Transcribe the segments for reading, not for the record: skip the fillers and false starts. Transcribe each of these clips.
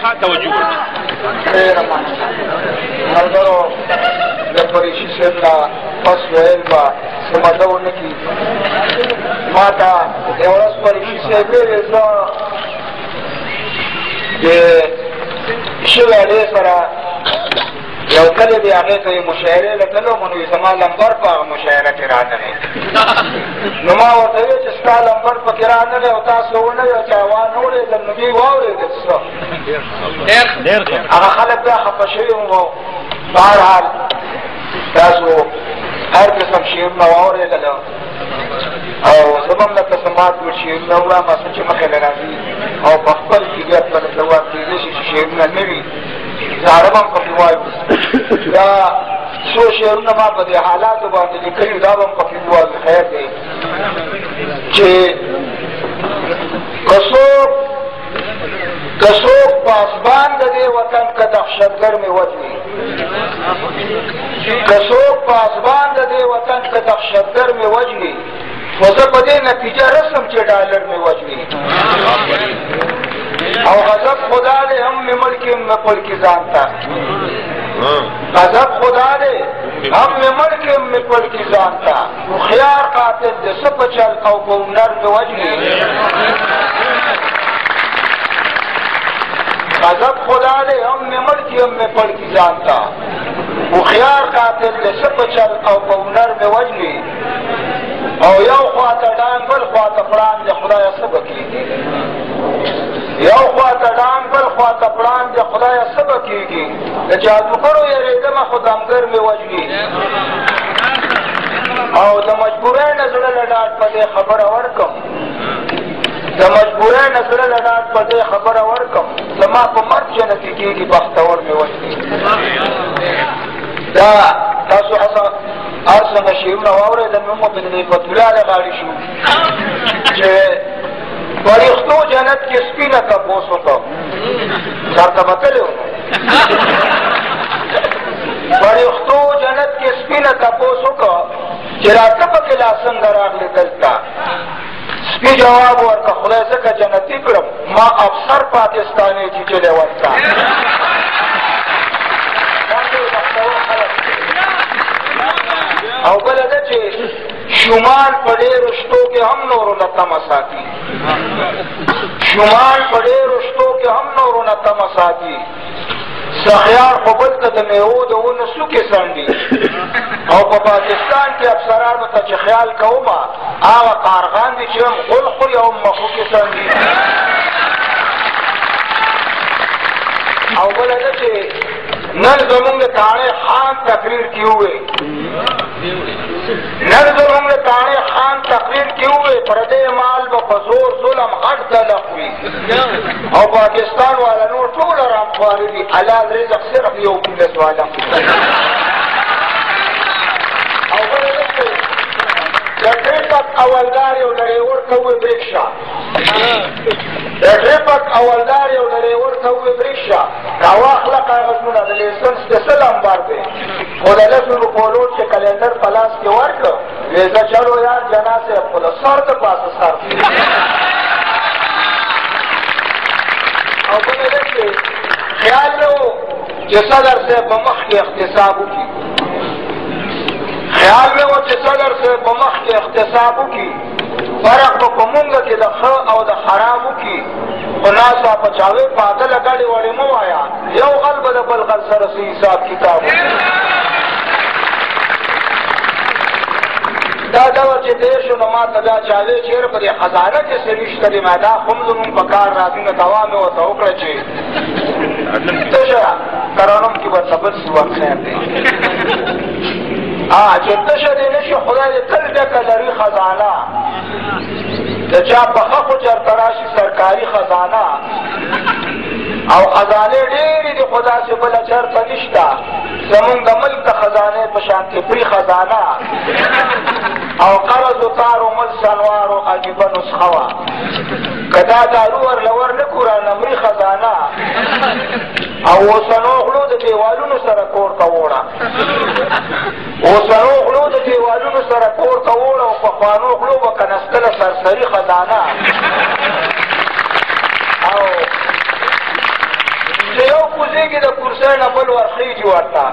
هغه توجه وکړه. ډېره مننه. ملګرو د فریشي صاحب نه پس ویل به څه مده ونه کړي. ما ته یوه ورځ فریشي صاحب ویلې زه د شوې اډې سره یو کلی دی هغې ته یې مشاعرې لټلو نو زما لمبر په هغه مشاعره کې رانغی. نو ما ورته ویل چې ستا لمبر پکې رانغی او تاسو ونه یو چې هوا نه اورېدل نو دوی واورېدل څه هغه خلک بیا خفه شوي وو. بهرحال تاسو هر قسم شعرونه واورېدل او زه به هم لکه څه مات ګډ شعرونه وړم څه چې مخې له راځي او په خپل کې بیا خپله ځواب کېدای شي چې شعرونه نه وي زاړه به هم پکې وایو. دا څو شعرونه ما په دې حالاتو باندې لیکلي دا به هم پکې ووایو. خیر دی چې که څوک پاسبان د دې وطن که دهشتګر مې وجني، که څوک پاسبان د دې وطن که دهشتګر مې وجني، خو زه په دې نتیجه رسم چې ډالر مې وجني. او غضب خدا دې هم مې ملکي هم مې پلکي ځان ته، غضب خدا دې هم مې ملکي هم مې پلکي ځان ته، هوښیار قاتل دې څه په چل او په هنر مې وجني. غضب خدا دې هم مې ملکي هم مې پلکي ځان ته، هوښیار قاتل دې څه په چل او په هنر مې وجني. او یو خواته ډانګ بل خواته پړانګ د خدایه څه به کېږي، یو خواته ډانګ بل خواته پړانګ د خدایه څه به کېږي. د جادوګرو یېرېدمه خو دمګر مې وجني. او د مجبورۍ نه زړه له ډاډ په دې خبره ورکم، د مجبورۍ نه زړه له ډاډ په دې خبره ورکم، زما په مرګ جنتي کېږي بختور مې وجني. دا تاسو هر څنګه شعرونه واورېدل نو مو په نعمت الله له غاړې شو چې فرښتو جنت کې سپینه تپوس وکړو. چاته به تللی و فرښتو جنت کې سپینه تپوس وکړو چې راته پکې لا څنګه راغلې دلته. سپي جواب ورکړه خدای ځکه جنتي کړم ما افسر پاکستاني چیچلی ورته. او بله ده چې شمال په ډېرو شتو کې هم نورو نه تمه ساتي، شمال په ډېرو شتو کې هم نورو نه تمه ساتي. سخیار خو بل ته د میوو د ونو څوکې څنډي. او په پاکستان کې افسرانو ته چې خیال کومه هغه کارغان دي چې هم غول خوري او هم مخوکې څنډي. او بله ده چې نن زمونږ د تاڼې خان تقریر کې ووې، نن زمونږ د تاڼې خان تقریر کې ووې پردی مال به په زور ظلم غټ تلف وي. او پاکستان والا نور ټوله رامخواري دي حلال رزق صرف یو پولیس والا. او بله ده چې د ټریپک اولدار یو ډریور ته ووې بریک شه، د ټریپک اولدار یو ډریور ته ووې بریک شه راواخله کاغذونه د لیسنس د څه لمبر دی. خو د 10 روپو نوټ چې کلنډر په لاس کې ورکړه ویې زه چلو یار جنا صاحب خو د سر د پاسه سر. او بله ده چې خیال مې و چې صدر صاحب په مخ کې احتساب وکړي، خیال مې و چې صدر صاحب په مخ کې احتساب وکړي، فرق به په مونږ کې د ښه او د حرام وکړي. خو ناسا په چاوې پاګله ګاډې وړې مه وایه، یو غل به د بل غل سره څه حساب کتاب وکړي. دا ډول چې تېر شو نو ما ته بیا چاوې چېرې په دې خزانه کې څه نشته دی. ما دا خو هم زمونږ په کار راځي نو دوا مې ورته وکړه چې تشه ترنم کې به ثبت شي وخت خیر دی. چې تشه دې نه شي خدای دې تل ډکه لري خزانه، د چا په خښو چرته راشي سرکاري خزانه. او خزانې ډېرې دي خو داسې بله چرته نشته. زمونږ د ملک د خزانې په شان کې پرې خزانه او قرض و تار و مل سنوار و عجیبه نسخه وه. که دا دارو ورلور نه کړو رانمري خزانه او اوسنو غلو د دیوالونو سره کور ته وړه، اوسنو غلو د دیوالونو سره کور ته وړه او پخوانو غلو به کنستله سرسري خزانه. او کرسۍ نه بل ورخېږي ورته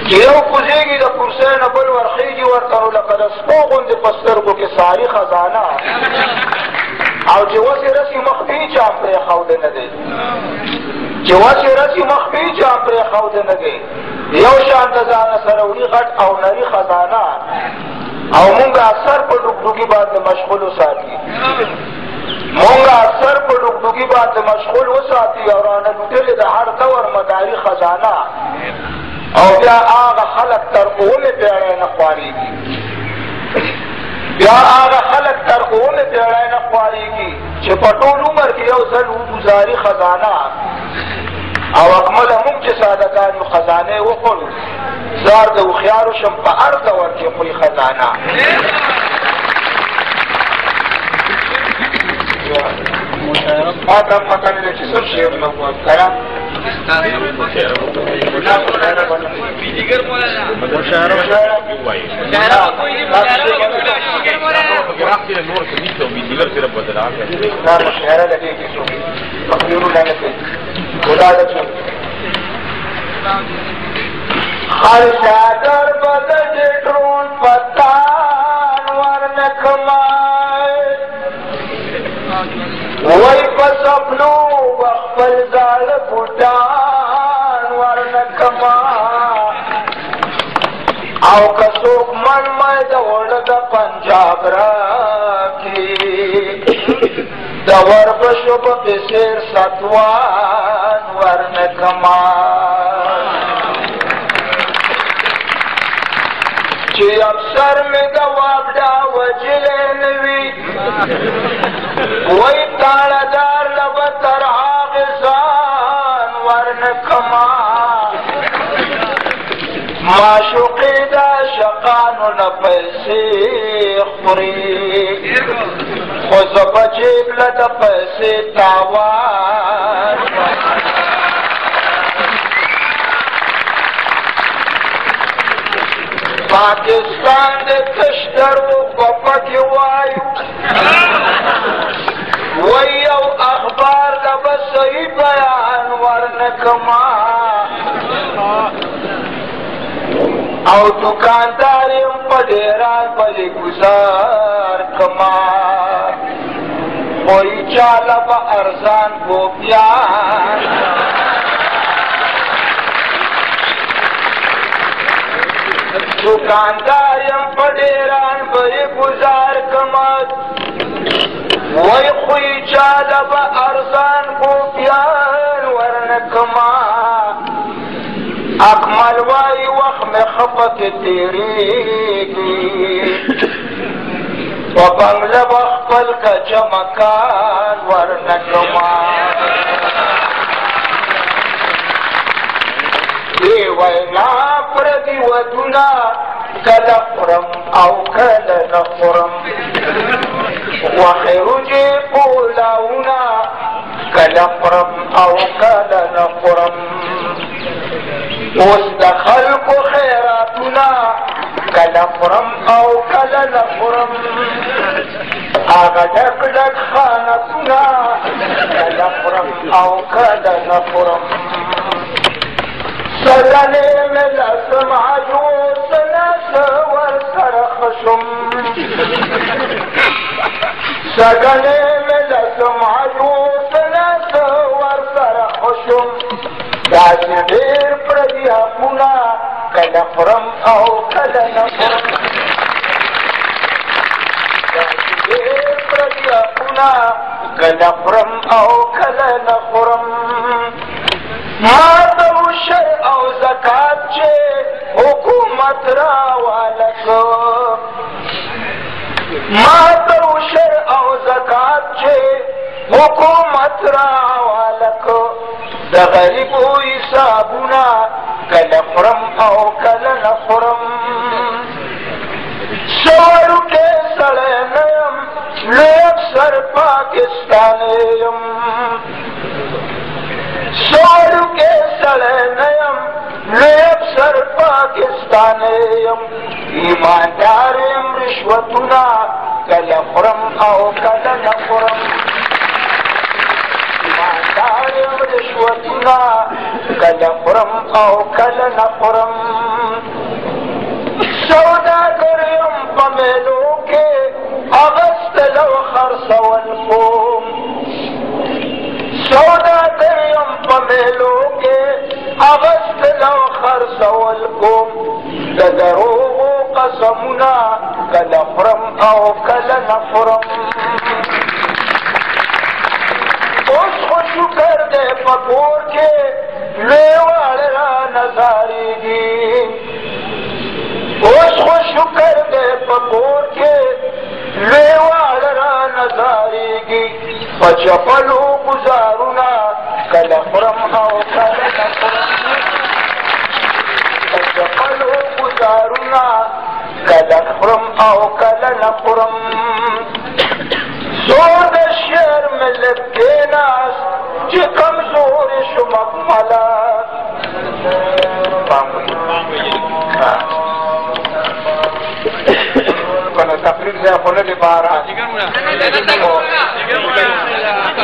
چې یو کوزېږي د کرسۍ نه بل ورخېږي ورته نو لکه د سپو غوندې په سترګو کې ساري خزانه او چې وسې رسي مخ به هېچا هم پرېښوده نه دی چې وسې رسي مخ به هېچا هم پرېښوده نه دی یو شان د ځانه سره وړي غټ او نري خزانه او مونږ اکثر په ډوکډوکي باندې مشغول وساتي مونږ اکثر په ډوکډوکي باندې مشغول وساتي او رانه لوټلې د هر دور مداري خزانه او بیا هغه خلک تر اومې پیړۍ نه خوارېږي بیا هغه خلک تر اومې پیړۍ نه خوارېږي چې په ټول عمر کې یو ځل وګزاري خزانه او اکمله مونږ چې سادهګان یو خزانې وخورو زار د هوښیارو شم په هر دور کې خوري خزانه ما ته هم پته نه ده چې څه شعر نه ووایم که نه مشاعره لګېږي څوک تقریرونه نه کوي خدا ده څوک خرشادر بد ډرون پتان ورنکمای وای په سپنو خپل زاړه بوټان ورنکما او که څوک من مې د وړه د پنجاب راکړي د وربشو په پسیر ستوان ورنکما چې افسر مې د وابډا وجلې نه وي وای تاړهدار له به تر هغې ځان ورنکما معشوقې د عاشقانو نه پیسې خوري خو زه په جیب له د پیسې تاوان پاکستان د کشترو په پکې وایو وای یو اخبار له به صحیح بیان ورنکما او دکاندار یم په ډېران بلې ګزار کما خو هېچا له به ارزان ګوپیان دکاندار یم په ډېران بلې ګزار کما وای خو هېچا له به ارزان ګوپیان ورنکما اکمل وای وخت مې ښه پکې تېرېږي په بنګله به خپل کچه مکان ورنکما دې وینا پردي ودونه کله خورم او کله نه خورم غوښې روجې پولاونه کله خورم او کله نه خورم اوس د خلکو خیراتونه کله خورم او کله نه خورم هغه ډک ډک خانکونه کله خورم او کله نه خورم سګنې مې لسم عجوز نسه ورسره ښه شم سګنې مې لسم عجوز نسه ورسره ښه شم داسې ډېر پردي حقونه کله خورم او کله نه خورم داسې ډېر پردي حقونه کله خورم او کله نه خورم ما ته وشه او زکات چې حکومت راواله که ما ته وشه او زکات چې حکومت راواله که د غریبو حسابونه کله خورم او کله نه خورم سوالو کې سړی نه یم لوی افسر پاکستانی یم سوالو کې سړی نه یم لوی افسر پاکستانی یم ایماندار یم رشوتونه کله خورم او کله نه خورم ایماندار یم رشوتونه کله خورم او کله نه خورم سوداګر یم په میلو کې اغوستل او خرڅول کوم سوداګر یم په میلو کې اغوستل او خرڅول کوم د دروغو قسمونه کله خورم او کله نه خورم اوس خو شکر دی په کور کې لوی واړه را نظارېږي اوس خو شکر دی په کور کې لوی واړه را نظارېږي په چپلو ګزارونه کله خورم او کله نه خورم په چپلو ګزارونه کله خورم او کله نه خورم زور د شعر مې لږ کېناست چې کمزورې شوم ملک کنه تقریر ځای خو نه دی باران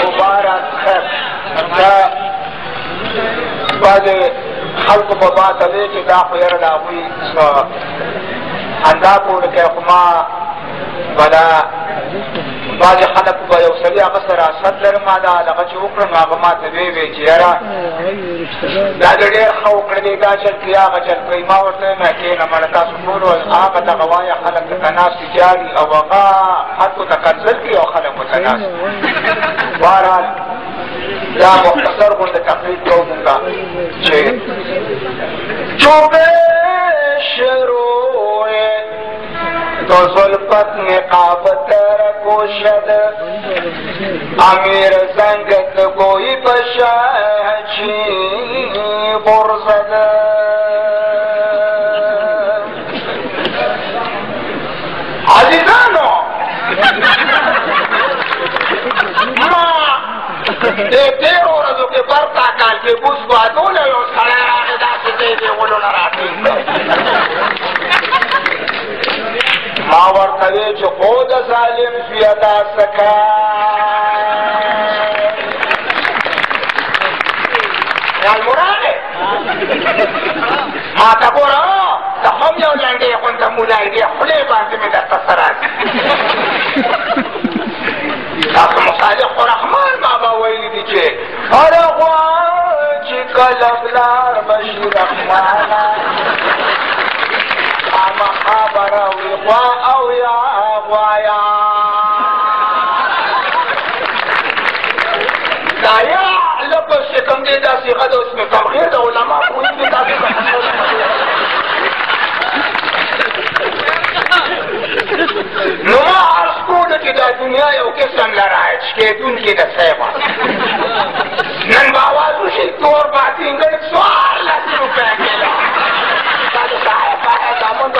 خو باران خیر دا بعضې خلکو په باته دی چې دا خو یاره د هغوی اندا پورې کوي خو ما بلا بعضې خلک به یو سړي هغه سره حسد لرم دا دغه چې وکړم هغه ما ته ویې چې یاره دا دې ډېر ښه وکړلې دا چل کړي هغه چل کړئ ما ورته ویم کښېنه مړه تاسو ټولو هغه دغه وایه خلک دلته ناست دي جاري او هغه خلکو ته کنسل کړي او خلک ورته ناست بهرحال دا مختصر غونډه تقریر کوو مونږه چې چوبې شروع تو زلفت نقاب تر گوشد امیر زنگت گوی بشاچی برزد عزیزانو ما تیرو ورځو کې برتا کال کې بوس بادونه یو سړی راغی داسې دی دې غولونه راټول ما ورته وی چې خو د ظالم زویه دا څه خیال مو راغی ما ته ګوره ته هم یو لنډې غونډه مولای دې خولې باندې مې درته څه راځي تاسو مصالح الرحمن بابا ویلي دي چې هره غوا چې کله بلار بشي رحمانه اما خبره وي غوا او یا غوایا دا یا لپس چې کوم دی دا صیغه د اسم تمغیر د علما پوهېږي تاسو نو ما عرض کوله چې دا دنیا یو قسم له رایج کېدونکي د صیبه نن به اواز وشي تور باطینګړ 1400 روپۍ کېده دا د صاحب زامن د